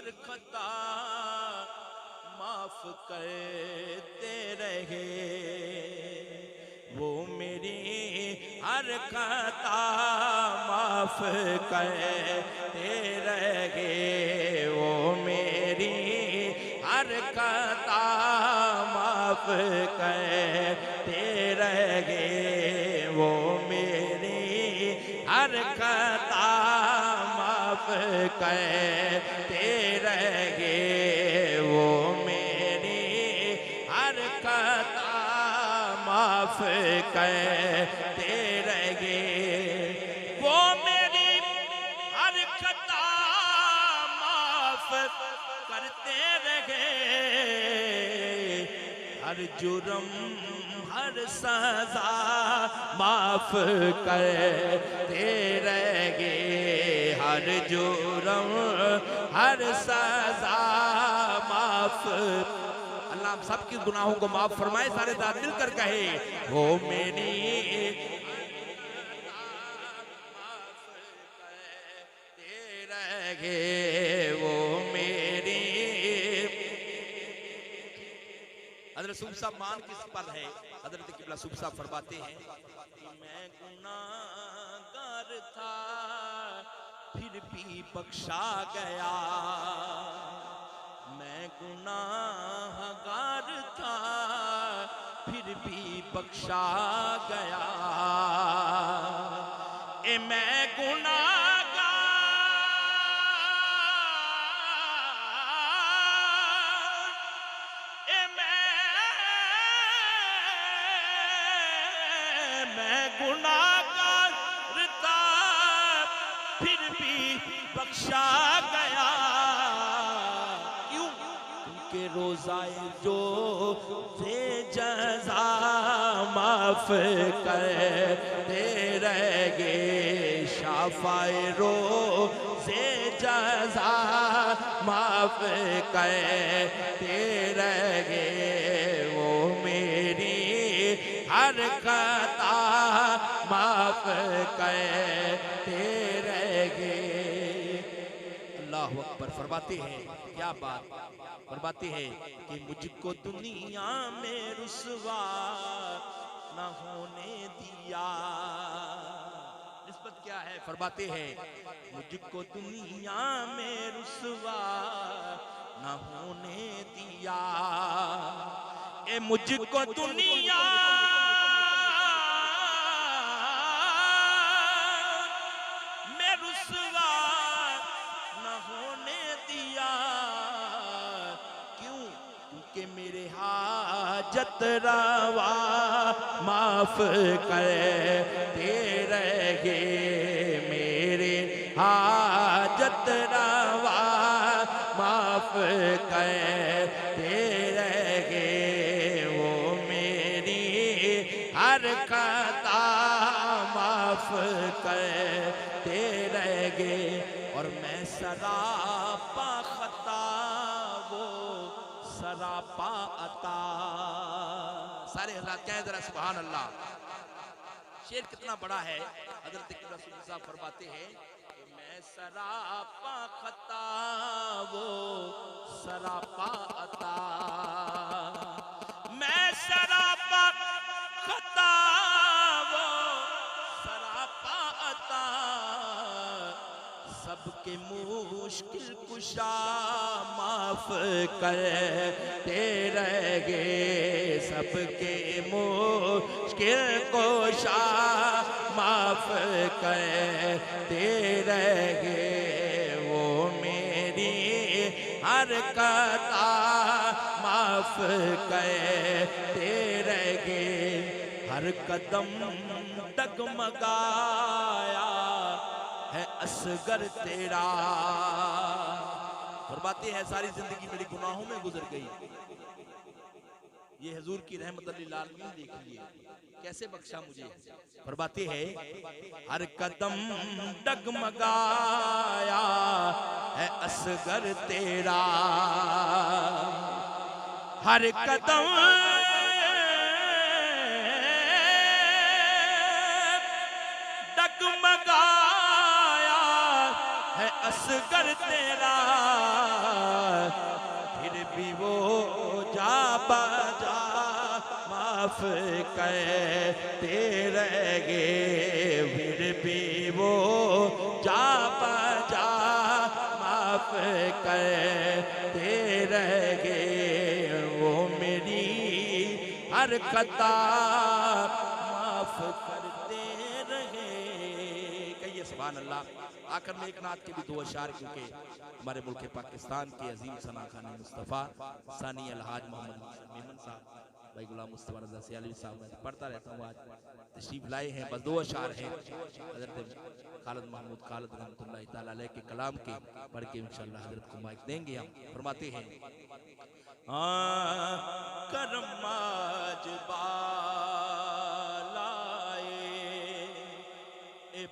हर खता माफ करते रहे, वो मेरी हर खता माफ करते रहे, वो मेरी हर खता माफ करते रहे, वो मेरी हर खता माफ करते रहे, वो मेरी हर खता माफ करते रहे, वो मेरी हर खता माफ करते रहे, हर जुर्म हर सजा माफ करते रहे, हर जुर्म हर सजा माफ। अल्लाह हम सबके गुनाहों को माफ फरमाए, सारे साथ मिलकर कहे, वो मेरी रहे, वो मेरी। हज़रत सूफ़ी साहब मान किस पर है? हज़रत क़िबला सूफ़ी साहब फरमाते हैं कि मैं गुनाहगार था फिर भी बख्शा गया, मैं गुनाहगार था फिर भी बख्शा गया, ए मैं गुनाहगार था फिर भी बख्शा गया, क्यों? क्योंकि रोज़ाए जो से जज़ा माफ करते रहे, शाफ़ाए रोज़े जज़ा माफ करते रहे, वो मेरी हर खता माफ करते रहे। अल्लाह अकबर। फरमाते हैं, क्या बात फरमाते हैं कि मुझको दुनिया में रुसवा न होने दिया। निस्बत क्या है? फरमाते हैं मुझको दुनिया में रुसवा न होने दिया, ए मुझको दुनिया में रुसवा न होने दिया, क्यों? क्योंकि मेरे हाजत रवा माफ करते रहे, मेरे हाजत रवा माफ करते रहे, वो मेरी हर खता माफ करते रहे, और मैं सरापा खता वो सरापा अता। सारे हज़रात कहें जरा सुभान अल्लाह। शेर कितना बड़ा है। हज़रत क़िबला सूफ़ी साहब फरमाते हैं कि मैं सरापा खता वो सरापा अता, मैं सरापा खता वो सरापा अता, सबके मुश्किल कुशा माफ करते रहे, सबके मुश्किल कुशा माफ करते रहे, वो मेरी हर खता माफ करते रहे, हर कदम डगमगाया है असगर तेरा। फरमाते हैं सारी जिंदगी मेरी गुनाहों में गुजर गई, ये हुजूर की रहमत लिल आलमीन देखिए कैसे बख्शा मुझे। फरमाते हैं हर कदम डगमगाया है असगर तेरा, हर कदम डगमगाया है असगर तेरा, भी वो जा बजा माफ करते रहेंगे, फिर भी वो जा बजा माफ करते रहेंगे। वो मेरी हर खता माफ करते रहे। कहिए सुभान अल्लाह। आखिर में एक नात के भी दो अशार, क्योंकि हमारे मुल्क पाकिस्तान के अजीम सना खान मुस्तफ़ा सानी अलहाज मोहम्मद मेमन साहब, भाई गुलाम मुस्तफ़ा रज़ा सियालवी साहब, मैं पढ़ता रहता हूँ, आज तशरीफ लाए हैं। बस दो अशार हैं हज़रत खालिद महमूद खालिद रहमतुल्लाह तआला अलैह के कलाम के, पढ़ के इंशाअल्लाह हज़रत को माइक देंगे हम। फरमाते हैं करमाज बालाए ए